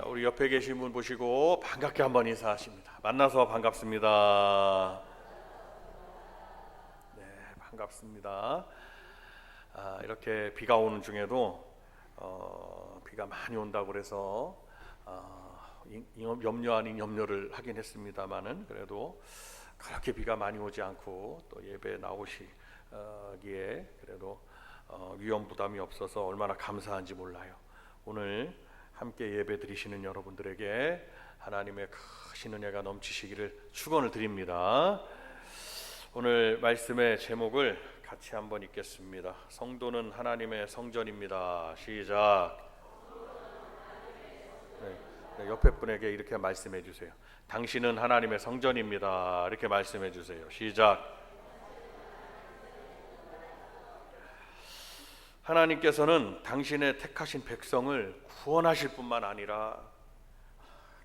우리 옆에 계신 분 보시고 반갑게 한번 인사하십니다. 만나서 반갑습니다. 네, 반갑습니다. 이렇게 비가 오는 중에도 비가 많이 온다고 그래서 염려 아닌 염려를 하긴 했습니다만은, 그래도 그렇게 비가 많이 오지 않고 또 예배 나오시기에 그래도 위험 부담이 없어서 얼마나 감사한지 몰라요. 오늘 함께 예배 드리시는 여러분들에게 하나님의 크신 은혜가 넘치시기를 축원을 드립니다. 오늘 말씀의 제목을 같이 한번 읽겠습니다. 성도는 하나님의 성전입니다. 시작. 네, 옆에 분에게 이렇게 말씀해 주세요. 당신은 하나님의 성전입니다. 이렇게 말씀해 주세요. 시작. 하나님께서는 당신의 택하신 백성을 구원하실 뿐만 아니라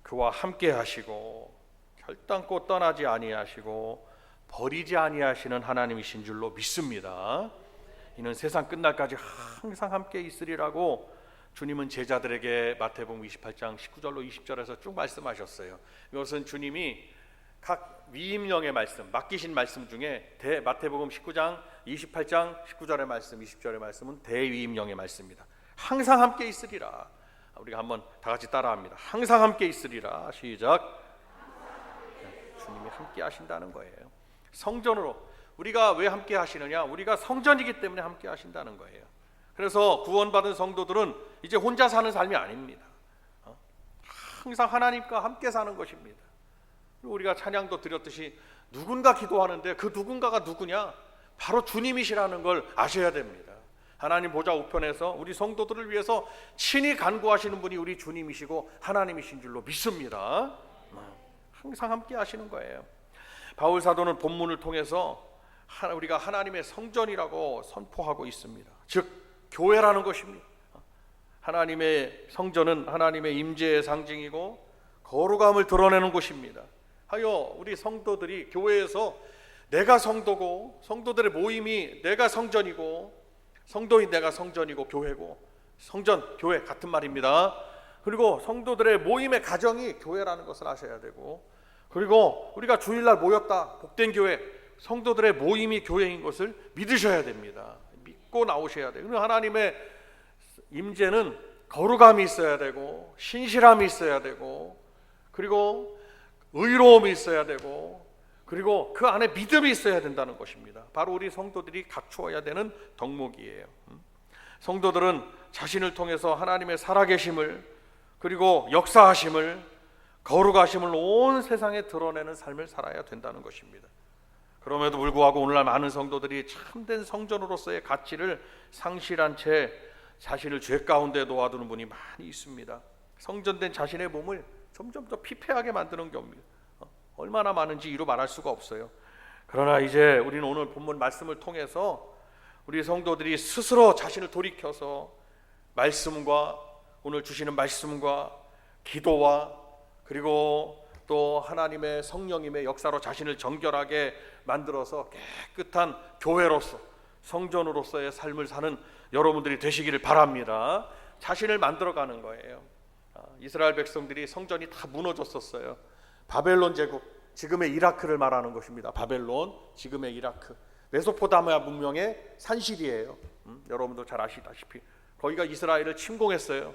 그와 함께 하시고 결단코 떠나지 아니하시고 버리지 아니하시는 하나님이신 줄로 믿습니다. 이는 세상 끝날까지 항상 함께 있으리라고 주님은 제자들에게 마태복음 28장 19절로 20절에서 쭉 말씀하셨어요. 이것은 주님이 각 위임령의 말씀, 맡기신 말씀 중에 마태복음 19장 28장 19절의 말씀, 20절의 말씀은 대위임령의 말씀입니다. 항상 함께 있으리라. 우리가 한번 다 같이 따라합니다. 항상 함께 있으리라. 시작. 주님이 함께 하신다는 거예요. 성전으로 우리가 왜 함께 하시느냐? 우리가 성전이기 때문에 함께 하신다는 거예요. 그래서 구원받은 성도들은 이제 혼자 사는 삶이 아닙니다. 항상 하나님과 함께 사는 것입니다. 우리가 찬양도 드렸듯이 누군가 기도하는데 그 누군가가 누구냐? 바로 주님이시라는 걸 아셔야 됩니다. 하나님 보좌 우편에서 우리 성도들을 위해서 친히 간구하시는 분이 우리 주님이시고 하나님이신 줄로 믿습니다. 항상 함께 하시는 거예요. 바울 사도는 본문을 통해서 우리가 하나님의 성전이라고 선포하고 있습니다. 즉 교회라는 것입니다. 하나님의 성전은 하나님의 임재의 상징이고 거룩함을 드러내는 곳입니다. 하여 우리 성도들이 교회에서 내가 성도고 성도들의 모임이 내가 성전이고 성도인 내가 성전이고 교회고 성전, 교회 같은 말입니다. 그리고 성도들의 모임의 가정이 교회라는 것을 아셔야 되고, 그리고 우리가 주일날 모였다, 복된 교회, 성도들의 모임이 교회인 것을 믿으셔야 됩니다. 믿고 나오셔야 돼요. 그리고 하나님의 임재는 거룩함이 있어야 되고 신실함이 있어야 되고 그리고 의로움이 있어야 되고 그리고 그 안에 믿음이 있어야 된다는 것입니다. 바로 우리 성도들이 갖추어야 되는 덕목이에요. 성도들은 자신을 통해서 하나님의 살아계심을 그리고 역사하심을 거룩하심을 온 세상에 드러내는 삶을 살아야 된다는 것입니다. 그럼에도 불구하고 오늘날 많은 성도들이 참된 성전으로서의 가치를 상실한 채 자신을 죄 가운데 놓아두는 분이 많이 있습니다. 성전된 자신의 몸을 점점 더 피폐하게 만드는 경우입니다. 얼마나 많은지 이루 말할 수가 없어요. 그러나 이제 우리는 오늘 본문 말씀을 통해서 우리 성도들이 스스로 자신을 돌이켜서 말씀과 오늘 주시는 말씀과 기도와 그리고 또 하나님의 성령님의 역사로 자신을 정결하게 만들어서 깨끗한 교회로서 성전으로서의 삶을 사는 여러분들이 되시기를 바랍니다. 자신을 만들어가는 거예요. 이스라엘 백성들이 성전이 다 무너졌었어요. 바벨론 제국, 지금의 이라크를 말하는 것입니다. 바벨론, 지금의 이라크, 메소포타미아 문명의 산실이에요. 여러분도 잘 아시다시피 거기가 이스라엘을 침공했어요.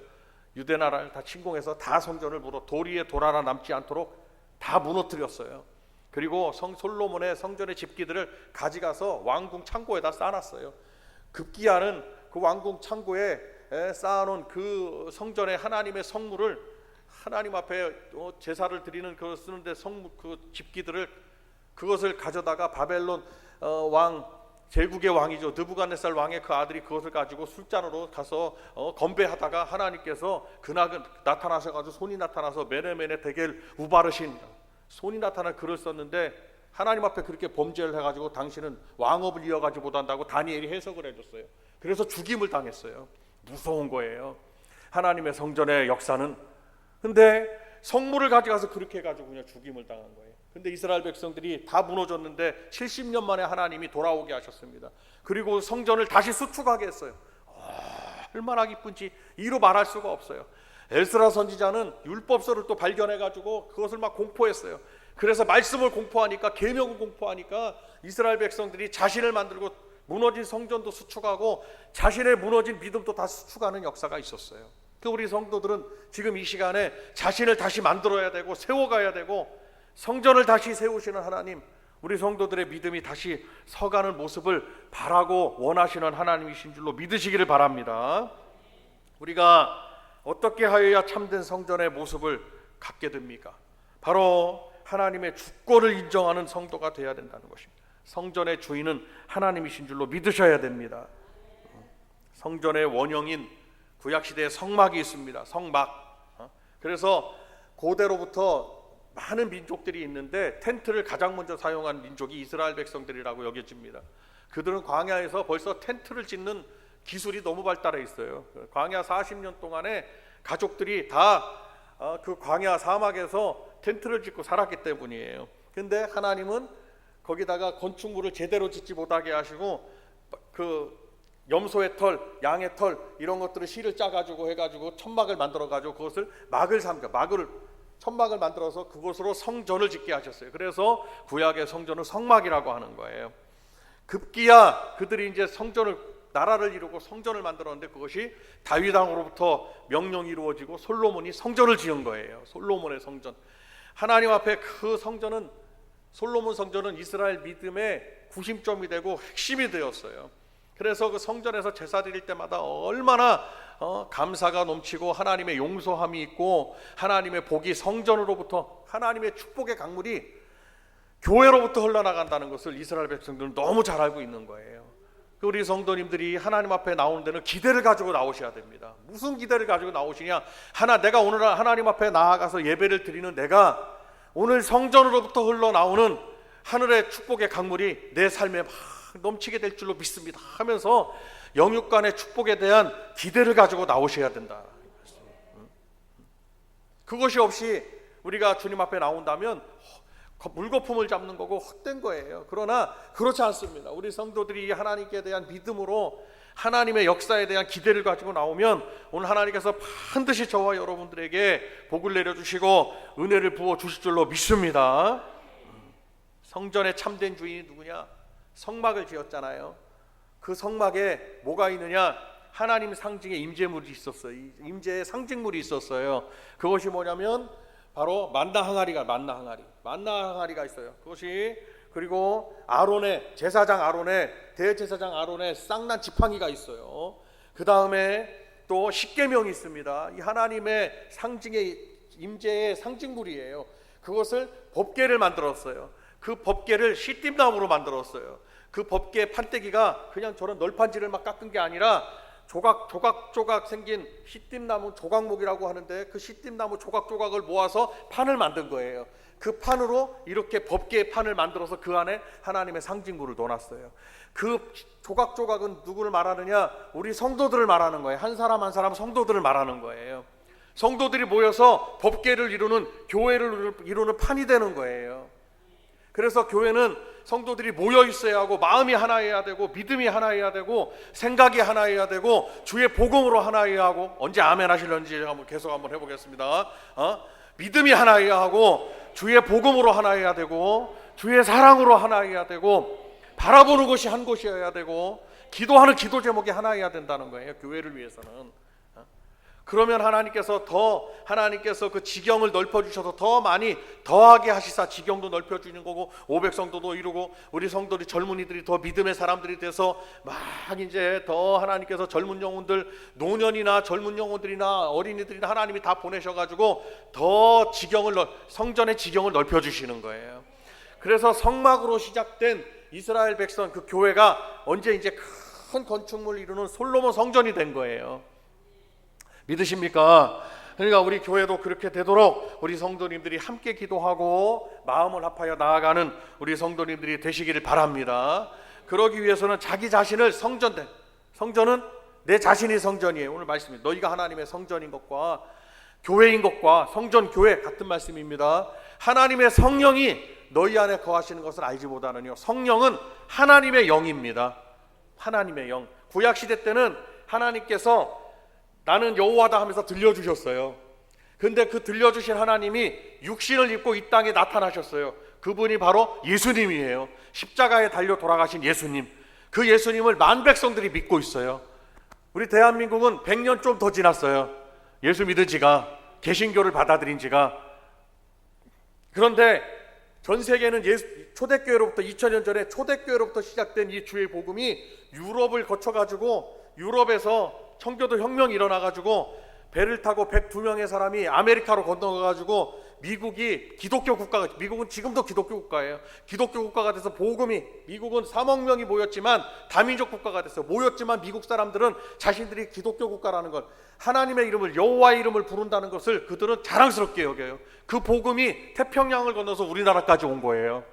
유대 나라를 다 침공해서 다 성전을 돌 위에 돌 하나 남지 않도록 다 무너뜨렸어요. 그리고 솔로몬의 성전의 집기들을 가져가서 왕궁 창고에다 쌓아놨어요. 급기야는 그 왕궁 창고에 쌓아놓은 그 성전의 하나님의 성물을 하나님 앞에 제사를 드리는 그 쓰는데 성물 그 집기들을 그것을 가져다가 바벨론 왕 제국의 왕이죠 느부갓네살 왕의 그 아들이 그것을 가지고 술잔으로 가서 건배하다가 하나님께서 그날 나타나셔가지고 손이 나타나서 메네메네 데겔 우바르신 손이 나타난 글을 썼는데 하나님 앞에 그렇게 범죄를 해가지고 당신은 왕업을 이어가지 못한다고 다니엘이 해석을 해줬어요. 그래서 죽임을 당했어요. 무서운 거예요. 하나님의 성전의 역사는. 근데 성물을 가져가서 그렇게 해가지고 그냥 죽임을 당한 거예요. 근데 이스라엘 백성들이 다 무너졌는데 70년 만에 하나님이 돌아오게 하셨습니다. 그리고 성전을 다시 수축하게 했어요. 얼마나 기쁜지 이루 말할 수가 없어요. 에스라 선지자는 율법서를 또 발견해가지고 그것을 막 공포했어요. 그래서 말씀을 공포하니까, 계명을 공포하니까 이스라엘 백성들이 자신을 만들고 무너진 성전도 수축하고 자신의 무너진 믿음도 다 수축하는 역사가 있었어요. 우리 성도들은 지금 이 시간에 자신을 다시 만들어야 되고 세워가야 되고, 성전을 다시 세우시는 하나님, 우리 성도들의 믿음이 다시 서가는 모습을 바라고 원하시는 하나님이신 줄로 믿으시기를 바랍니다. 우리가 어떻게 하여야 참된 성전의 모습을 갖게 됩니까? 바로 하나님의 주권을 인정하는 성도가 되어야 된다는 것입니다. 성전의 주인은 하나님이신 줄로 믿으셔야 됩니다. 성전의 원형인 구약시대에 성막이 있습니다. 성막. 그래서 고대로부터 많은 민족들이 있는데 텐트를 가장 먼저 사용한 민족이 이스라엘 백성들이라고 여겨집니다. 그들은 광야에서 벌써 텐트를 짓는 기술이 너무 발달해 있어요. 광야 40년 동안에 가족들이 다 그 광야 사막에서 텐트를 짓고 살았기 때문이에요. 근데 하나님은 거기다가 건축물을 제대로 짓지 못하게 하시고 그 염소의 털, 양의 털 이런 것들을 실을 짜가지고 해가지고 천막을 만들어가지고 그것을 막을 삼겨 천막을 만들어서 그곳으로 성전을 짓게 하셨어요. 그래서 구약의 성전을 성막이라고 하는 거예요. 급기야 그들이 이제 나라를 이루고 성전을 만들었는데 그것이 다윗 왕으로부터 명령이 이루어지고 솔로몬이 성전을 지은 거예요. 솔로몬의 성전. 하나님 앞에 그 성전은, 솔로몬 성전은 이스라엘 믿음의 구심점이 되고 핵심이 되었어요. 그래서 그 성전에서 제사 드릴 때마다 얼마나 감사가 넘치고 하나님의 용서함이 있고 하나님의 복이 성전으로부터, 하나님의 축복의 강물이 교회로부터 흘러나간다는 것을 이스라엘 백성들은 너무 잘 알고 있는 거예요. 우리 성도님들이 하나님 앞에 나오는 데는 기대를 가지고 나오셔야 됩니다. 무슨 기대를 가지고 나오시냐? 내가 오늘 하나님 앞에 나아가서 예배를 드리는 내가 오늘 성전으로부터 흘러나오는 하늘의 축복의 강물이 내 삶에 막 넘치게 될 줄로 믿습니다 하면서 영육간의 축복에 대한 기대를 가지고 나오셔야 된다. 그것이 없이 우리가 주님 앞에 나온다면 물거품을 잡는 거고 헛된 거예요. 그러나 그렇지 않습니다. 우리 성도들이 하나님께 대한 믿음으로 하나님의 역사에 대한 기대를 가지고 나오면 오늘 하나님께서 반드시 저와 여러분들에게 복을 내려주시고 은혜를 부어주실 줄로 믿습니다. 성전의 참된 주인이 누구냐? 성막을 지었잖아요. 그 성막에 뭐가 있느냐? 하나님 상징의 임재물이 있었어요. 임재의 상징물이 있었어요. 그것이 뭐냐면 바로 만나 항아리가 있어요. 그것이, 그리고 아론의 제사장 아론의, 대제사장 아론의 쌍난 지팡이가 있어요. 그 다음에 또 십계명이 있습니다. 이 하나님의 상징의 임재의 상징물이에요. 그것을 법궤를 만들었어요. 그 법궤를 시띠나무로 만들었어요. 그 법궤 판때기가 그냥 저런 널판지를 막 깎은 게 아니라 조각 생긴 시띠나무 조각목이라고 하는데 그 시띠나무 조각을 모아서 판을 만든 거예요. 그 판으로 이렇게 법궤의 판을 만들어서 그 안에 하나님의 상징물을 넣어놨어요. 그 조각은 누구를 말하느냐? 우리 성도들을 말하는 거예요. 한 사람 한 사람 성도들을 말하는 거예요. 성도들이 모여서 법궤를 이루는, 교회를 이루는 판이 되는 거예요. 그래서 교회는 성도들이 모여 있어야 하고 마음이 하나여야 되고 믿음이 하나여야 되고 생각이 하나여야 되고 주의 복음으로 하나여야 하고, 언제 아멘 하실런지 계속 한번 해보겠습니다. 믿음이 하나여야 하고 주의 복음으로 하나여야 되고 주의 사랑으로 하나여야 되고 바라보는 것이 한 곳이어야 되고 기도하는 기도 제목이 하나여야 된다는 거예요. 교회를 위해서는. 그러면 하나님께서 그 지경을 넓혀주셔서 더 많이 더하게 하시사 지경도 넓혀주는 거고 500성도도 이루고 우리 성도들이, 젊은이들이 더 믿음의 사람들이 돼서 막 이제 더 하나님께서 젊은 영혼들, 노년이나 젊은 영혼들이나 어린이들이나 하나님이 다 보내셔가지고 더 성전의 지경을 넓혀주시는 거예요. 그래서 성막으로 시작된 이스라엘 백성 그 교회가 언제 이제 큰 건축물을 이루는 솔로몬 성전이 된 거예요. 믿으십니까? 그러니까 우리 교회도 그렇게 되도록 우리 성도님들이 함께 기도하고 마음을 합하여 나아가는 우리 성도님들이 되시기를 바랍니다. 그러기 위해서는 자기 자신을 성전은 내 자신이 성전이에요. 오늘 말씀이 너희가 하나님의 성전인 것과 교회인 것과 성전 교회 같은 말씀입니다. 하나님의 성령이 너희 안에 거하시는 것을 알지 못하느뇨. 성령은 하나님의 영입니다. 하나님의 영. 구약시대 때는 하나님께서 나는 여호와다 하면서 들려주셨어요. 근데 그 들려주신 하나님이 육신을 입고 이 땅에 나타나셨어요. 그분이 바로 예수님이에요. 십자가에 달려 돌아가신 예수님. 그 예수님을 만 백성들이 믿고 있어요. 우리 대한민국은 100년 좀 더 지났어요. 예수 믿은 지가, 개신교를 받아들인 지가. 그런데 전 세계는 초대교회로부터 2000년 전에 초대교회로부터 시작된 이 주의 복음이 유럽을 거쳐가지고 유럽에서 청교도 혁명이 일어나가지고 배를 타고 102명의 사람이 아메리카로 건너가가지고 미국이 기독교 국가가, 미국은 지금도 기독교 국가예요. 기독교 국가가 돼서 복음이, 미국은 3억 명이 모였지만 다민족 국가가 됐어요. 모였지만 미국 사람들은 자신들이 기독교 국가라는 걸, 하나님의 이름을, 여호와의 이름을 부른다는 것을 그들은 자랑스럽게 여겨요. 그 복음이 태평양을 건너서 우리나라까지 온 거예요.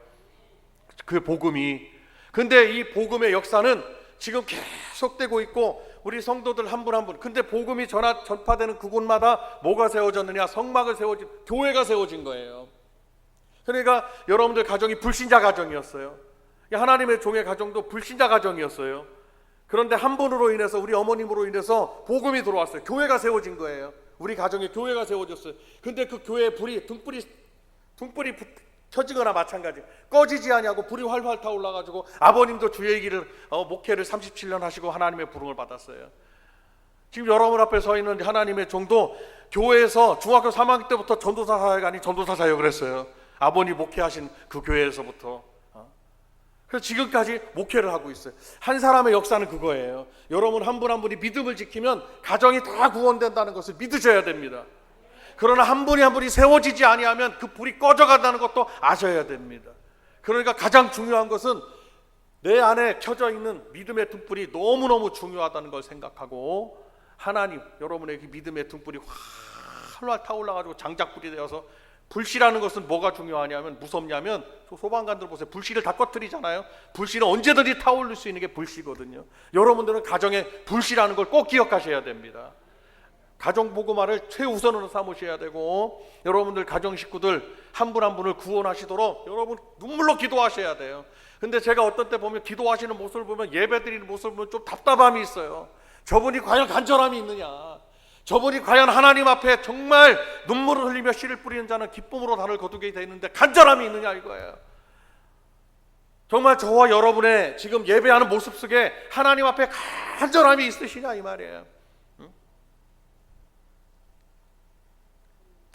그 복음이. 근데 이 복음의 역사는 지금 계속되고 있고 우리 성도들 한 분 한 분. 근데 복음이 전파되는 그곳마다 뭐가 세워졌느냐? 성막을 세워진, 교회가 세워진 거예요. 그러니까 여러분들 가정이 불신자 가정이었어요. 하나님의 종의 가정도 불신자 가정이었어요. 그런데 한 분으로 인해서, 우리 어머님으로 인해서 복음이 들어왔어요. 교회가 세워진 거예요. 우리 가정에 교회가 세워졌어요. 근데 그 교회의 불이, 등불이 켜지거나 마찬가지, 꺼지지 아니하고 불이 활활 타올라가지고 아버님도 주의 길을 목회를 37년 하시고 하나님의 부름을 받았어요. 지금 여러분 앞에 서 있는 하나님의 종도 교회에서 중학교 3학년 때부터 전도사 사역하니 전도사 사역을 했어요. 아버님 목회하신 그 교회에서부터. 그래서 지금까지 목회를 하고 있어요. 한 사람의 역사는 그거예요. 여러분 한 분 한 분이 믿음을 지키면 가정이 다 구원된다는 것을 믿으셔야 됩니다. 그러나 한 분이 한 분이 세워지지 아니하면 그 불이 꺼져간다는 것도 아셔야 됩니다. 그러니까 가장 중요한 것은 내 안에 켜져 있는 믿음의 등불이 너무너무 중요하다는 걸 생각하고, 하나님, 여러분의 그 믿음의 등불이 활활 타올라가지고 장작불이 되어서, 불씨라는 것은 뭐가 중요하냐면, 무섭냐면, 소방관들 보세요. 불씨를 다 꺼뜨리잖아요. 불씨는 언제든지 타올릴 수 있는 게 불씨거든요. 여러분들은 가정에 불씨라는 걸 꼭 기억하셔야 됩니다. 가정 복음화를 최우선으로 삼으셔야 되고, 여러분들 가정 식구들 한 분 한 분을 구원하시도록 여러분 눈물로 기도하셔야 돼요. 근데 제가 어떤 때 보면, 기도하시는 모습을 보면, 예배드리는 모습을 보면 좀 답답함이 있어요. 저분이 과연 간절함이 있느냐, 저분이 과연 하나님 앞에 정말 눈물을 흘리며 씨를 뿌리는 자는 기쁨으로 단을 거두게 되는데 간절함이 있느냐 이거예요. 정말 저와 여러분의 지금 예배하는 모습 속에 하나님 앞에 간절함이 있으시냐 이 말이에요.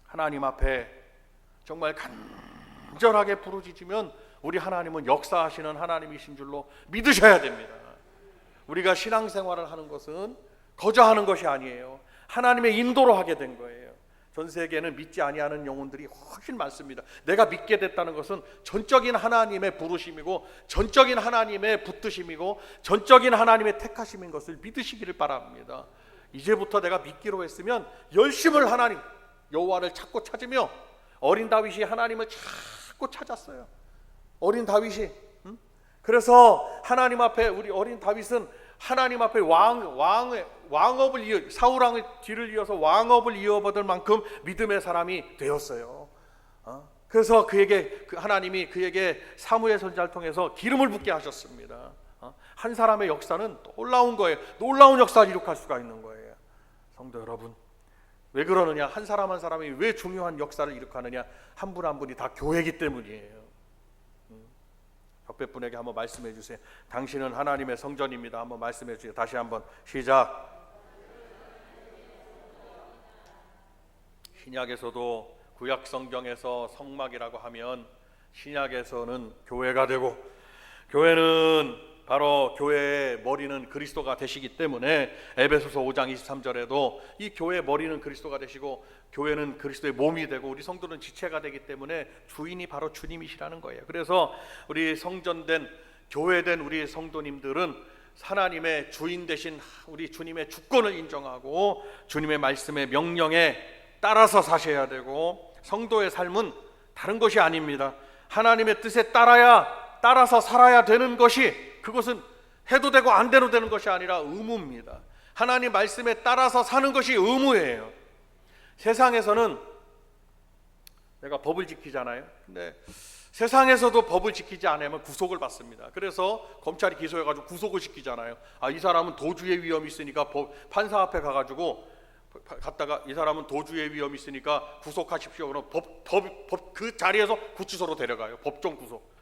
하나님 앞에 정말 간절하게 부르짖으면 우리 하나님은 역사하시는 하나님이신 줄로 믿으셔야 됩니다. 우리가 신앙생활을 하는 것은 거저하는 것이 아니에요. 하나님의 인도로 하게 된 거예요. 전 세계는 믿지 아니하는 영혼들이 훨씬 많습니다. 내가 믿게 됐다는 것은 전적인 하나님의 부르심이고, 전적인 하나님의 붙드심이고, 전적인 하나님의 택하심인 것을 믿으시기를 바랍니다. 이제부터 내가 믿기로 했으면 열심을 하나님 여호와를 찾고 찾으며, 어린 다윗이 하나님을 찾고 찾았어요. 어린 다윗이. 그래서 하나님 앞에, 우리 어린 다윗은 하나님 앞에 왕업을 사울 왕의 뒤를 이어서 왕업을 이어받을 만큼 믿음의 사람이 되었어요. 그래서 하나님이 그에게 사무엘 선지자를 통해서 기름을 붓게 하셨습니다. 한 사람의 역사는 놀라운 거예요. 놀라운 역사를 이룩할 수가 있는 거예요. 성도 여러분, 왜 그러느냐? 한 사람 한 사람이 왜 중요한 역사를 이룩하느냐? 한 분 한 분이 다 교회이기 때문이에요. 옆에분에게 한번 말씀해 주세요. 당신은 하나님의 성전입니다. 한번 말씀해 주세요. 다시 한번 시작. 신약에서도 구약 성경에서 성막이라고 하면 신약에서는 교회가 되고, 교회는 바로 교회의 머리는 그리스도가 되시기 때문에 에베소서 5장 23절에도 이 교회의 머리는 그리스도가 되시고 교회는 그리스도의 몸이 되고 우리 성도는 지체가 되기 때문에 주인이 바로 주님이시라는 거예요. 그래서 우리 성전된 교회된 우리 성도님들은 하나님의 주인 되신 우리 주님의 주권을 인정하고 주님의 말씀의 명령에 따라서 사셔야 되고, 성도의 삶은 다른 것이 아닙니다. 하나님의 뜻에 따라서 살아야 되는 것이, 그것은 해도 되고 안 돼도 되는 것이 아니라 의무입니다. 하나님 말씀에 따라서 사는 것이 의무예요. 세상에서는 내가 법을 지키잖아요. 근데 세상에서도 법을 지키지 않으면 구속을 받습니다. 그래서 검찰이 기소해가지고 구속을 시키잖아요. 이 사람은 도주의 위험이 있으니까 판사 앞에 가가지고 갔다가 이 사람은 도주의 위험이 있으니까 구속하십시오. 그럼 법 그 자리에서 구치소로 데려가요. 법정 구속.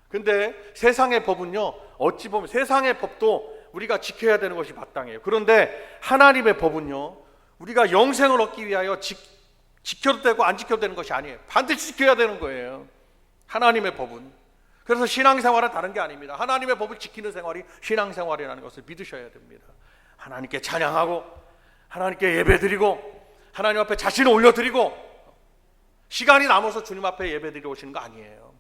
근데 세상의 법은요, 어찌 보면 세상의 법도 우리가 지켜야 되는 것이 마땅해요. 그런데 하나님의 법은요, 우리가 영생을 얻기 위하여 지켜도 되고 안 지켜도 되는 것이 아니에요. 반드시 지켜야 되는 거예요, 하나님의 법은. 그래서 신앙생활은 다른 게 아닙니다. 하나님의 법을 지키는 생활이 신앙생활이라는 것을 믿으셔야 됩니다. 하나님께 찬양하고 하나님께 예배드리고 하나님 앞에 자신을 올려드리고 시간이 남아서 주님 앞에 예배드리러 오시는 거 아니에요.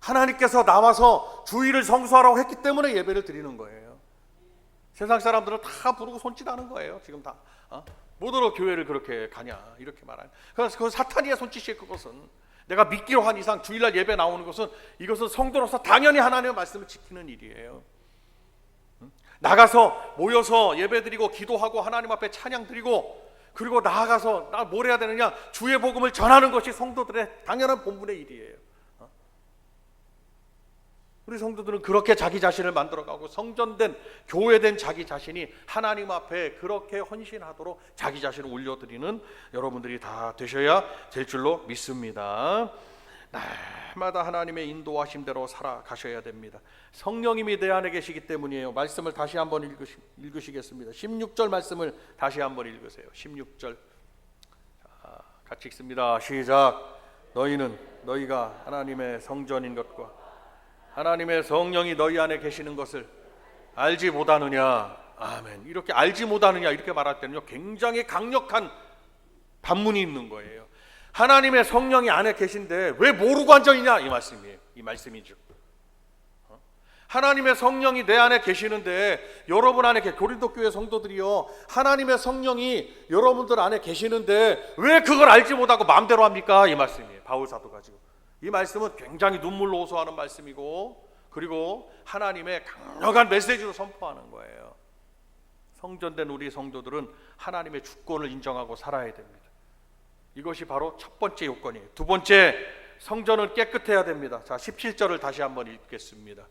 하나님께서 나와서 주일을 성수하라고 했기 때문에 예배를 드리는 거예요. 세상 사람들은 다 부르고 손짓하는 거예요. 지금 다 뭐더러 교회를 그렇게 가냐 이렇게 말하는. 그래서 그 사탄이야 손짓이에요. 그것은 내가 믿기로 한 이상 주일날 예배 나오는 것은 이것은 성도로서 당연히 하나님의 말씀을 지키는 일이에요. 나가서 모여서 예배드리고 기도하고 하나님 앞에 찬양 드리고 그리고 나아가서 나 뭘 해야 되느냐, 주의 복음을 전하는 것이 성도들의 당연한 본분의 일이에요. 우리 성도들은 그렇게 자기 자신을 만들어가고 성전된 교회된 자기 자신이 하나님 앞에 그렇게 헌신하도록 자기 자신을 올려드리는 여러분들이 다 되셔야 될 줄로 믿습니다. 날마다 하나님의 인도하심대로 살아가셔야 됩니다. 성령님이 내 안에 계시기 때문이에요. 말씀을 다시 한번 읽으시겠습니다. 16절 말씀을 다시 한번 읽으세요. 16절 같이 읽습니다. 시작. 너희가 하나님의 성전인 것과 하나님의 성령이 너희 안에 계시는 것을 알지 못하느냐. 아멘. 이렇게 알지 못하느냐 이렇게 말할 때는요, 굉장히 강력한 반문이 있는 거예요. 하나님의 성령이 안에 계신데 왜 모르고 앉아있냐 이 말씀이에요. 이 말씀이죠. 하나님의 성령이 내 안에 계시는데 여러분 안에 고린도 교회 성도들이요, 하나님의 성령이 여러분들 안에 계시는데 왜 그걸 알지 못하고 마음대로 합니까? 이 말씀이에요. 바울 사도가 지금 이 말씀은 굉장히 눈물로 호소하는 말씀이고, 그리고 하나님의 강력한 메시지로 선포하는 거예요. 성전된 우리 성도들은 하나님의 주권을 인정하고 살아야 됩니다. 이것이 바로 첫 번째 요건이에요. 두 번째, 성전은 깨끗해야 됩니다. 자, 17절을 다시 한번 읽겠습니다.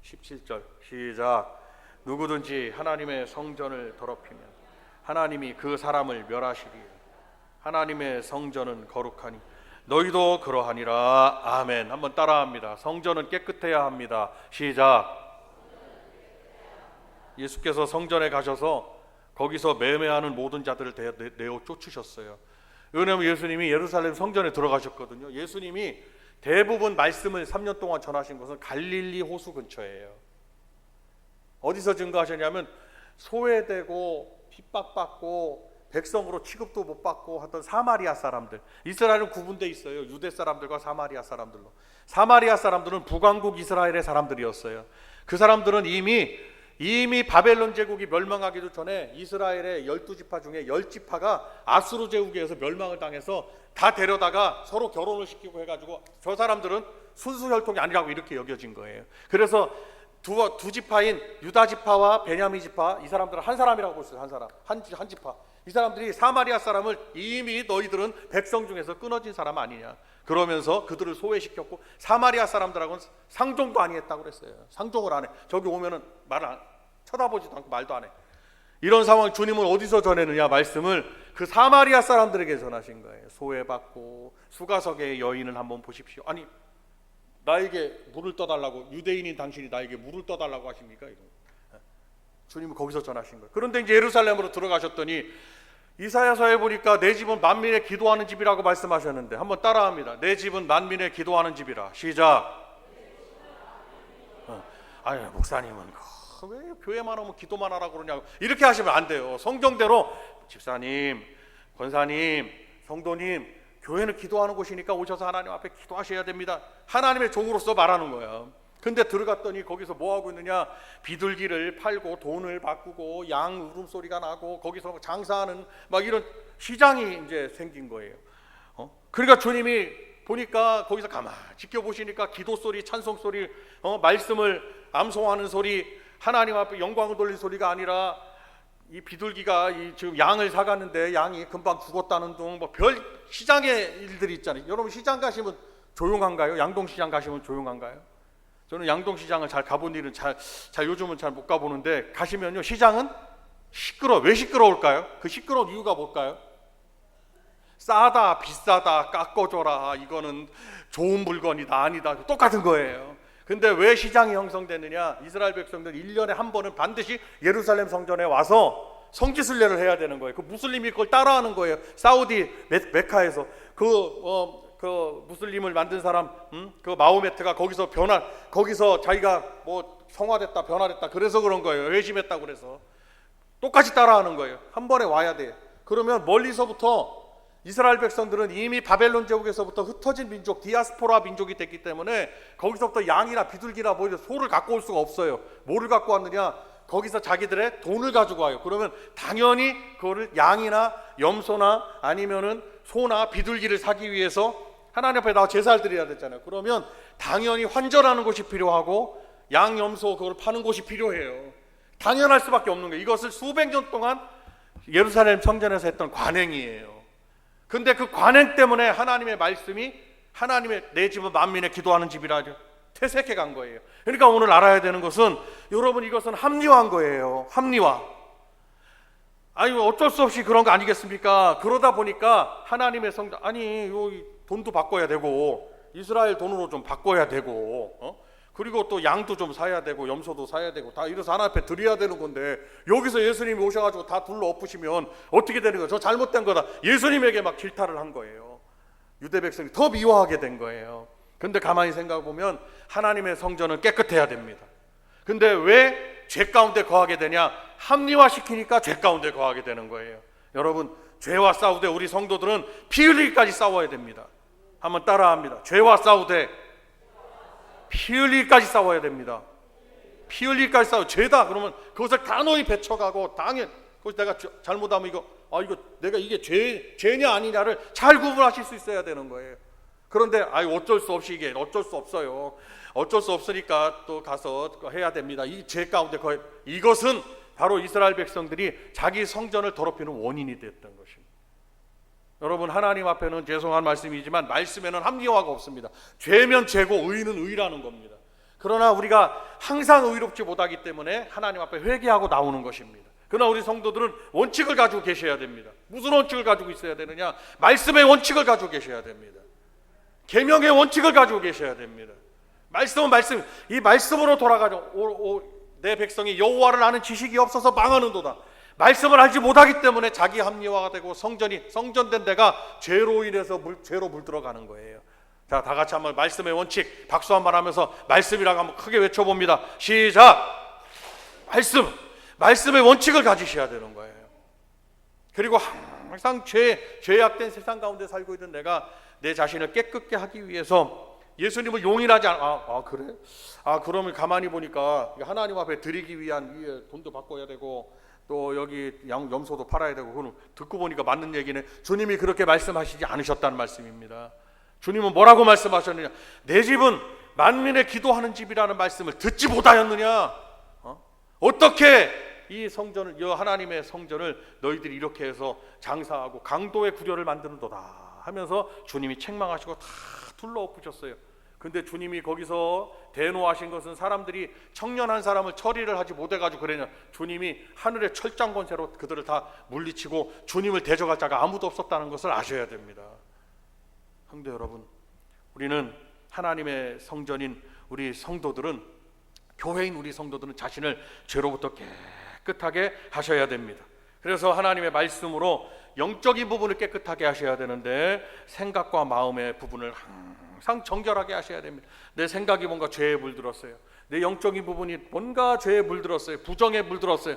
17절 시작. 누구든지 하나님의 성전을 더럽히면 하나님이 그 사람을 멸하시리니 하나님의 성전은 거룩하니 너희도 그러하니라. 아멘. 한번 따라합니다. 성전은 깨끗해야 합니다. 시작. 예수께서 성전에 가셔서 거기서 매매하는 모든 자들을 내어 쫓으셨어요. 왜냐하면 예수님이 예루살렘 성전에 들어가셨거든요. 예수님이 대부분 말씀을 3년 동안 전하신 것은 갈릴리 호수 근처예요. 어디서 증거하셨냐면 소외되고 핍박받고 백성으로 취급도 못 받고 하던 사마리아 사람들, 이스라엘은 구분되어 있어요. 유대 사람들과 사마리아 사람들로. 사마리아 사람들은 북왕국 이스라엘의 사람들이었어요. 그 사람들은 이미 바벨론 제국이 멸망하기도 전에 이스라엘의 12지파 중에 10지파가 아수르 제국에 의해서 멸망을 당해서 다 데려다가 서로 결혼을 시키고 해가지고 저 사람들은 순수 혈통이 아니라고 이렇게 여겨진 거예요. 그래서 두 지파인 유다 지파와 베냐민 지파, 이 사람들은 한 사람이라고 볼 수 있어요. 한 지파. 이 사람들이 사마리아 사람을 이미 너희들은 백성 중에서 끊어진 사람 아니냐 그러면서 그들을 소외시켰고, 사마리아 사람들하고는 상종도 아니했다고 그랬어요. 상종을 안 해. 저기 오면은 쳐다보지도 않고 말도 안 해. 이런 상황 주님은 어디서 전했느냐? 말씀을 그 사마리아 사람들에게 전하신 거예요. 소외받고 수가석의 여인을 한번 보십시오. 아니, 나에게 물을 떠달라고, 유대인인 당신이 나에게 물을 떠달라고 하십니까? 주님은 거기서 전하신 거예요. 그런데 이제 예루살렘으로 들어가셨더니 이사야서에 보니까 내 집은 만민의 기도하는 집이라고 말씀하셨는데 한번 따라합니다. 내 집은 만민의 기도하는 집이라. 시작. 아니, 목사님은 왜 교회만 오면 기도만 하라고 그러냐고 이렇게 하시면 안 돼요. 성경대로 집사님, 권사님, 성도님, 교회는 기도하는 곳이니까 오셔서 하나님 앞에 기도하셔야 됩니다. 하나님의 종으로서 말하는 거예요. 근데 들어갔더니 거기서 뭐 하고 있느냐? 비둘기를 팔고 돈을 바꾸고 양 울음소리가 나고 거기서 장사하는 막 이런 시장이 이제 생긴 거예요. 그러니까 주님이 보니까 거기서 가만히 지켜보시니까 기도 소리, 찬송 소리, 말씀을 암송하는 소리, 하나님 앞에 영광을 돌린 소리가 아니라 이 비둘기가 지금 양을 사갔는데 양이 금방 죽었다는 둥, 뭐 별 시장의 일들이 있잖아요. 여러분 시장 가시면 조용한가요? 양동시장 가시면 조용한가요? 저는 양동시장을 잘 가본 일은 요즘은 잘 못 가보는데 가시면요, 시장은 왜 시끄러울까요? 그 시끄러운 이유가 뭘까요? 싸다, 비싸다, 깎아줘라, 이거는 좋은 물건이다, 아니다, 똑같은 거예요. 근데 왜 시장이 형성되느냐? 이스라엘 백성들 1년에 한 번은 반드시 예루살렘 성전에 와서 성지순례를 해야 되는 거예요. 그 무슬림이 그걸 따라하는 거예요. 사우디 메카에서 그 무슬림을 만든 사람, 그 마호메트가 거기서 자기가 뭐 성화됐다, 변화됐다, 그래서 그런 거예요. 회심했다, 그래서 똑같이 따라하는 거예요. 한 번에 와야 돼요. 그러면 멀리서부터 이스라엘 백성들은 이미 바벨론 제국에서부터 흩어진 민족, 디아스포라 민족이 됐기 때문에 거기서부터 양이나 비둘기나 뭐 소를 갖고 올 수가 없어요. 뭐를 갖고 왔느냐? 거기서 자기들의 돈을 가지고 와요. 그러면 당연히 그거를 양이나 염소나 아니면은 소나 비둘기를 사기 위해서 하나님 앞에 나와 제사를 드려야 되잖아요. 그러면 당연히 환전하는 곳이 필요하고 양, 염소 그걸 파는 곳이 필요해요. 당연할 수밖에 없는 거예요. 이것을 수백 년 동안 예루살렘 성전에서 했던 관행이에요. 근데 그 관행 때문에 하나님의 말씀이 내 집은 만민의 기도하는 집이라 퇴색해 간 거예요. 그러니까 오늘 알아야 되는 것은 여러분, 이것은 합리화한 거예요. 합리화. 아니 어쩔 수 없이 그런 거 아니겠습니까? 그러다 보니까 하나님의 성전, 돈도 바꿔야 되고 이스라엘 돈으로 좀 바꿔야 되고 그리고 또 양도 좀 사야 되고 염소도 사야 되고 다 이래서 하나님 앞에 드려야 되는 건데, 여기서 예수님이 오셔가지고 다 둘러 엎으시면 어떻게 되는 거예요? 저 잘못된 거다. 예수님에게 막 질타를 한 거예요. 유대 백성이 더 미워하게 된 거예요. 근데 가만히 생각해 보면 하나님의 성전은 깨끗해야 됩니다. 근데 왜 죄 가운데 거하게 되냐? 합리화시키니까 죄 가운데 거하게 되는 거예요. 여러분, 죄와 싸우되 우리 성도들은 피 흘리기까지 싸워야 됩니다. 한번 따라합니다. 죄와 싸우되 피 흘리기까지 싸워야 됩니다. 피 흘리기까지 싸워. 죄다 그러면 그것을 단호히 배쳐가고 그것이 내가 잘못하면 이게 죄냐 아니냐를 잘 구분하실 수 있어야 되는 거예요. 그런데 어쩔 수 없이 이게 어쩔 수 없어요. 어쩔 수 없으니까 또 가서 해야 됩니다. 이 죄 가운데 이것은 바로 이스라엘 백성들이 자기 성전을 더럽히는 원인이 됐던 것입니다. 여러분, 하나님 앞에는 죄송한 말씀이지만 말씀에는 합리화가 없습니다. 죄면 죄고 의는 의라는 겁니다. 그러나 우리가 항상 의롭지 못하기 때문에 하나님 앞에 회개하고 나오는 것입니다. 그러나 우리 성도들은 원칙을 가지고 계셔야 됩니다. 무슨 원칙을 가지고 있어야 되느냐? 말씀의 원칙을 가지고 계셔야 됩니다. 계명의 원칙을 가지고 계셔야 됩니다. 말씀은 말씀, 이 말씀으로 돌아가죠. 내 백성이 여호와를 아는 지식이 없어서 망하는도다. 말씀을 알지 못하기 때문에 자기 합리화가 되고 성전된 데가 죄로 인해서 죄로 물들어가는 거예요. 자, 다 같이 한번 말씀의 원칙 박수 한번 하면서 말씀이라고 한번 크게 외쳐봅니다. 시작. 말씀의 원칙을 가지셔야 되는 거예요. 그리고 항상 죄악된 세상 가운데 살고 있는 내가 내 자신을 깨끗게 하기 위해서 예수님을 용인하지 않아. 그래? 그러면 가만히 보니까 하나님 앞에 드리기 위한 돈도 바꿔야 되고 또 여기 염소도 팔아야 되고, 그건 듣고 보니까 맞는 얘기네. 주님이 그렇게 말씀하시지 않으셨다는 말씀입니다. 주님은 뭐라고 말씀하셨느냐? 내 집은 만민의 기도하는 집이라는 말씀을 듣지 못하였느냐? 어떻게 이 성전을, 하나님의 성전을 너희들이 이렇게 해서 장사하고 강도의 구려를 만드는도다 하면서 주님이 책망하시고 다 둘러 엎으셨어요. 근데 주님이 거기서 대노하신 것은 사람들이 청년한 사람을 처리를 하지 못해가지고 그러냐? 주님이 하늘의 철장 권세로 그들을 다 물리치고 주님을 대적할 자가 아무도 없었다는 것을 아셔야 됩니다. 성도 여러분, 우리는 하나님의 성전인 우리 성도들은, 교회인 우리 성도들은 자신을 죄로부터 깨끗하게 하셔야 됩니다. 그래서 하나님의 말씀으로 영적인 부분을 깨끗하게 하셔야 되는데 생각과 마음의 부분을 항상 정결하게 하셔야 됩니다. 내 생각이 뭔가 죄에 물들었어요. 내 영적인 부분이 뭔가 죄에 물들었어요. 부정에 물들었어요.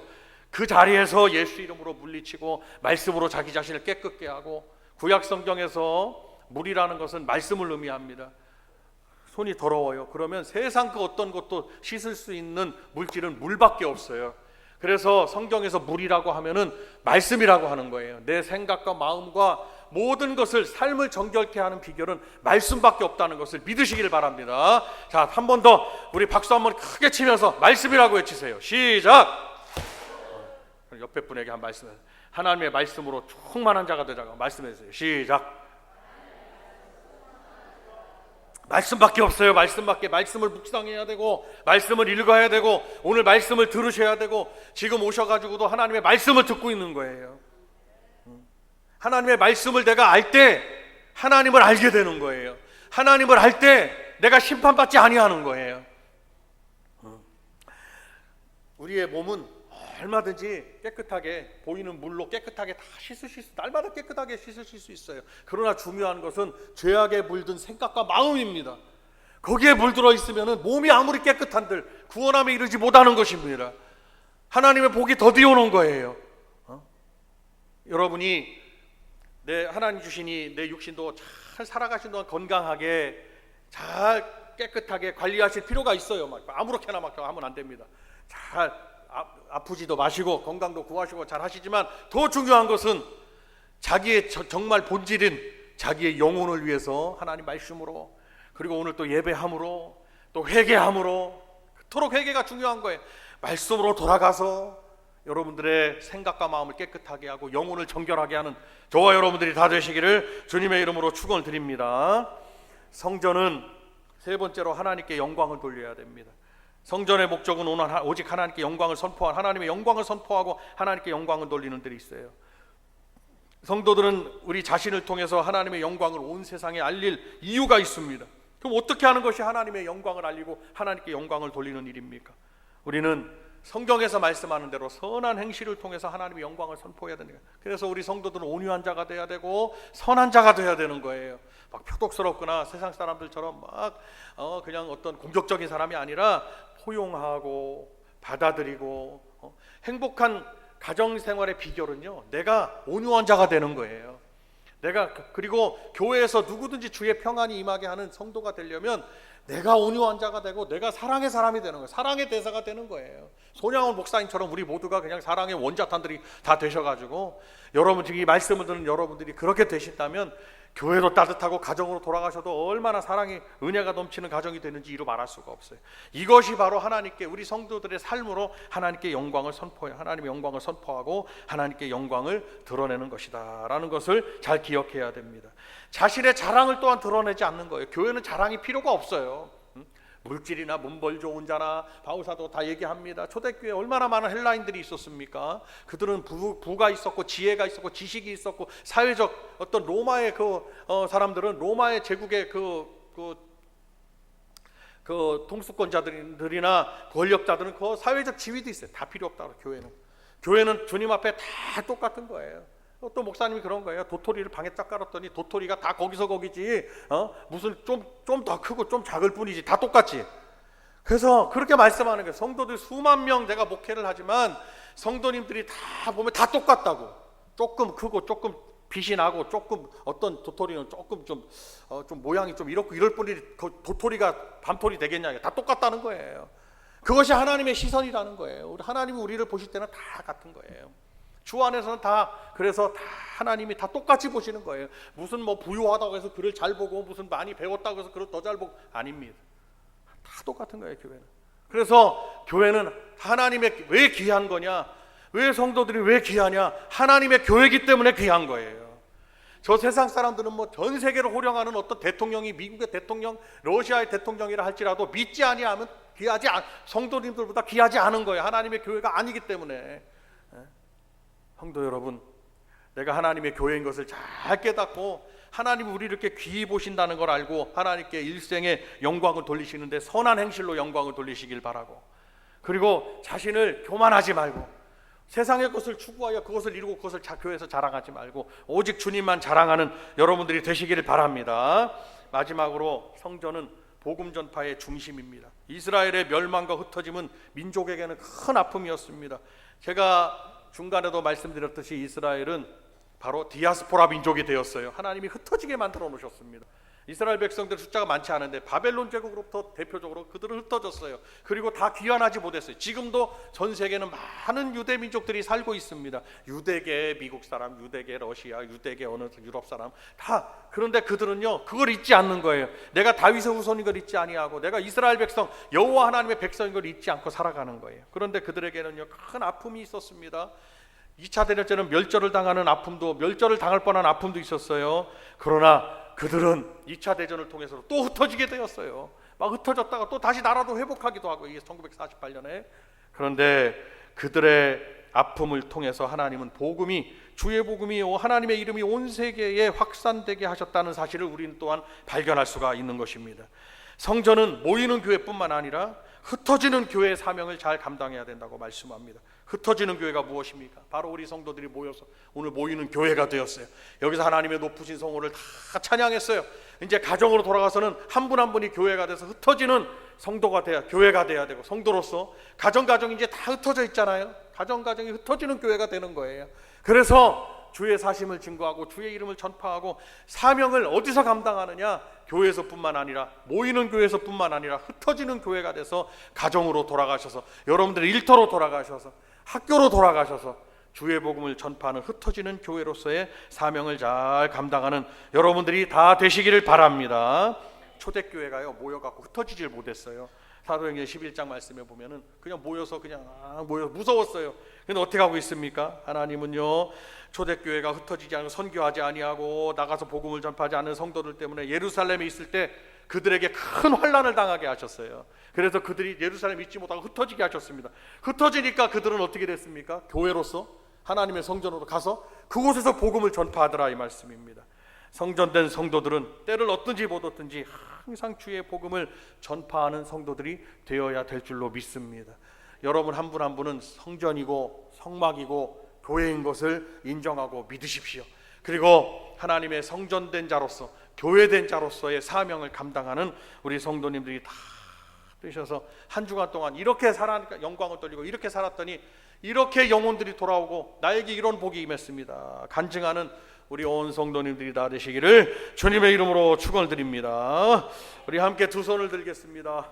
그 자리에서 예수 이름으로 물리치고 말씀으로 자기 자신을 깨끗게 하고, 구약 성경에서 물이라는 것은 말씀을 의미합니다. 손이 더러워요. 그러면 세상 그 어떤 것도 씻을 수 있는 물질은 물밖에 없어요. 그래서 성경에서 물이라고 하면은 말씀이라고 하는 거예요. 내 생각과 마음과 모든 것을, 삶을 정결케 하는 비결은 말씀밖에 없다는 것을 믿으시길 바랍니다. 자, 한 번 더 우리 박수 한번 크게 치면서 말씀이라고 외치세요. 시작. 옆에 분에게 한 말씀, 하나님의 말씀으로 충만한 자가 되자고 말씀해 주세요. 시작. 말씀밖에 없어요. 말씀을 묵상해야 되고 말씀을 읽어야 되고 오늘 말씀을 들으셔야 되고 지금 오셔가지고도 하나님의 말씀을 듣고 있는 거예요. 하나님의 말씀을 내가 알 때 하나님을 알게 되는 거예요. 하나님을 알 때 내가 심판받지 아니하는 거예요. 우리의 몸은 얼마든지 깨끗하게 보이는 물로 깨끗하게 다 씻으실 수 있어요. 날마다 깨끗하게 씻으실 수 있어요. 그러나 중요한 것은 죄악에 물든 생각과 마음입니다. 거기에 물들어 있으면 몸이 아무리 깨끗한들 구원함에 이르지 못하는 것입니다. 하나님의 복이 더디 오는 거예요. 여러분이 하나님 주시니 내 육신도 잘 살아가신 동안 건강하게 잘 깨끗하게 관리하실 필요가 있어요. 아무렇게나 막 하면 안 됩니다. 잘 아프지도 마시고 건강도 구하시고 잘 하시지만 더 중요한 것은 자기의 정말 본질인 자기의 영혼을 위해서 하나님 말씀으로 그리고 오늘 또 예배함으로 또 회개함으로 그토록 회개가 중요한 거예요. 말씀으로 돌아가서 여러분들의 생각과 마음을 깨끗하게 하고 영혼을 정결하게 하는 저와 여러분들이 다 되시기를 주님의 이름으로 축원을 드립니다. 성전은 세 번째로 하나님께 영광을 돌려야 됩니다. 성전의 목적은 오직 하나님께 영광을 선포한 하나님의 영광을 선포하고 하나님께 영광을 돌리는 들이 있어요. 성도들은 우리 자신을 통해서 하나님의 영광을 온 세상에 알릴 이유가 있습니다. 그럼 어떻게 하는 것이 하나님의 영광을 알리고 하나님께 영광을 돌리는 일입니까? 우리는 성경에서 말씀하는 대로 선한 행실을 통해서 하나님의 영광을 선포해야 됩니다. 그래서 우리 성도들은 온유한 자가 돼야 되고 선한 자가 돼야 되는 거예요. 막 표독스럽거나 세상 사람들처럼 막 그냥 어떤 공격적인 사람이 아니라 포용하고 받아들이고 행복한 가정생활의 비결은요, 내가 온유한 자가 되는 거예요. 그리고 교회에서 누구든지 주의 평안이 임하게 하는 성도가 되려면 내가 온유한 자가 되고 내가 사랑의 사람이 되는 거예요. 사랑의 대사가 되는 거예요. 손양원 목사님처럼 우리 모두가 그냥 사랑의 원자탄들이 다 되셔가지고 여러분 지금 이 말씀을 듣는 여러분들이 그렇게 되신다면 교회도 따뜻하고 가정으로 돌아가셔도 얼마나 사랑이 은혜가 넘치는 가정이 되는지 이루 말할 수가 없어요. 이것이 바로 하나님께 우리 성도들의 삶으로 하나님께 영광을 선포해 하나님의 영광을 선포하고 하나님께 영광을 드러내는 것이다 라는 것을 잘 기억해야 됩니다. 자신의 자랑을 또한 드러내지 않는 거예요. 교회는 자랑이 필요가 없어요. 물질이나 문벌 좋은 자나 바울사도 다 얘기합니다. 초대교회에 얼마나 많은 헬라인들이 있었습니까? 그들은 부가 있었고 지혜가 있었고 지식이 있었고 사회적 어떤 로마의 사람들은 로마의 제국의 그 통수권자들이나 권력자들은 그 사회적 지위도 있어요. 다 필요 없다. 교회는 주님 앞에 다 똑같은 거예요. 또 목사님이 그런 거예요. 도토리를 방에 쫙 깔았더니 도토리가 다 거기서 거기지 무슨 좀 더 크고 좀 작을 뿐이지 다 똑같지. 그래서 그렇게 말씀하는 거예요. 성도들 수만 명 내가 목회를 하지만 성도님들이 다 보면 다 똑같다고. 조금 크고 조금 빛이 나고 조금 어떤 도토리는 조금 좀 모양이 좀 이렇고 이럴 뿐이지 도토리가 밤토리 되겠냐. 다 똑같다는 거예요. 그것이 하나님의 시선이라는 거예요. 하나님이 우리를 보실 때는 다 같은 거예요. 주 안에서는 그래서 다 하나님이 다 똑같이 보시는 거예요. 무슨 부유하다고 해서 글을 잘 보고 무슨 많이 배웠다고 해서 글을 더 잘 보고 아닙니다. 다 똑같은 거예요, 교회는. 그래서 교회는 하나님의 왜 귀한 거냐? 왜 성도들이 왜 귀하냐? 하나님의 교회이기 때문에 귀한 거예요. 저 세상 사람들은 전 세계를 호령하는 어떤 대통령이 미국의 대통령, 러시아의 대통령이라 할지라도 믿지 아니하면 성도님들보다 귀하지 않은 거예요. 하나님의 교회가 아니기 때문에. 성도 여러분, 내가 하나님의 교회인 것을 잘 깨닫고 하나님이 우리를 이렇게 귀히 보신다는 걸 알고 하나님께 일생의 영광을 돌리시는데 선한 행실로 영광을 돌리시길 바라고, 그리고 자신을 교만하지 말고 세상의 것을 추구하여 그것을 이루고 그것을 교회에서 자랑하지 말고 오직 주님만 자랑하는 여러분들이 되시기를 바랍니다. 마지막으로 성전은 복음 전파의 중심입니다. 이스라엘의 멸망과 흩어짐은 민족에게는 큰 아픔이었습니다. 제가 중간에도 말씀드렸듯이 이스라엘은 바로 디아스포라 민족이 되었어요. 하나님이 흩어지게 만들어 놓으셨습니다. 이스라엘 백성들 숫자가 많지 않은데 바벨론 제국으로부터 대표적으로 그들은 흩어졌어요. 그리고 다 귀환하지 못했어요. 지금도 전 세계는 많은 유대 민족들이 살고 있습니다. 유대계 미국 사람, 유대계 러시아, 유대계 어느 유럽 사람 다. 그런데 그들은요 그걸 잊지 않는 거예요. 내가 다윗의 후손인 걸 잊지 아니하고 내가 이스라엘 백성 여호와 하나님의 백성인 걸 잊지 않고 살아가는 거예요. 그런데 그들에게는요 큰 아픔이 있었습니다. 2차 대전 때는 멸절을 당하는 아픔도, 멸절을 당할 뻔한 아픔도 있었어요. 그러나 그들은 2차 대전을 통해서 또 흩어지게 되었어요. 막 흩어졌다가 또 다시 나라도 회복하기도 하고, 이게 1948년에. 그런데 그들의 아픔을 통해서 하나님은 주의 복음이 하나님의 이름이 온 세계에 확산되게 하셨다는 사실을 우리는 또한 발견할 수가 있는 것입니다. 성전은 모이는 교회뿐만 아니라 흩어지는 교회의 사명을 잘 감당해야 된다고 말씀합니다. 흩어지는 교회가 무엇입니까? 바로 우리 성도들이 모여서 오늘 모이는 교회가 되었어요. 여기서 하나님의 높으신 성호를 다 찬양했어요. 이제 가정으로 돌아가서는 한 분 한 분이 교회가 돼서 흩어지는 성도가 돼야, 교회가 돼야 되고, 성도로서 가정이 이제 다 흩어져 있잖아요. 가정이 흩어지는 교회가 되는 거예요. 그래서 주의 사심을 증거하고 주의 이름을 전파하고 사명을 어디서 감당하느냐? 교회에서뿐만 아니라, 모이는 교회에서뿐만 아니라 흩어지는 교회가 돼서 가정으로 돌아가셔서, 여러분들의 일터로 돌아가셔서, 학교로 돌아가셔서 주의 복음을 전파하는 흩어지는 교회로서의 사명을 잘 감당하는 여러분들이 다 되시기를 바랍니다. 초대교회가요, 모여갖고 흩어지질 못했어요. 사도행전 11장 말씀에 보면은 그냥 모여서 무서웠어요. 근데 어떻게 하고 있습니까? 하나님은요, 초대교회가 흩어지지 않고 선교하지 아니하고 나가서 복음을 전파하지 않는 성도들 때문에 예루살렘에 있을 때 그들에게 큰 환난을 당하게 하셨어요. 그래서 그들이 예루살렘에 있지 못하고 흩어지게 하셨습니다. 흩어지니까 그들은 어떻게 됐습니까? 교회로서 하나님의 성전으로 가서 그곳에서 복음을 전파하더라, 이 말씀입니다. 성전된 성도들은 때를 얻든지 못 얻든지 항상 주의 복음을 전파하는 성도들이 되어야 될 줄로 믿습니다. 여러분 한 분 한 분은 성전이고 성막이고 교회인 것을 인정하고 믿으십시오. 그리고 하나님의 성전된 자로서, 교회된 자로서의 사명을 감당하는 우리 성도님들이 다 되셔서 한 주간 동안 이렇게 살아니까 영광을 돌리고, 이렇게 살았더니 이렇게 영혼들이 돌아오고 나에게 이런 복이 임했습니다, 간증하는 우리 온 성도님들이 다 되시기를 주님의 이름으로 축원을 드립니다. 우리 함께 두 손을 들겠습니다.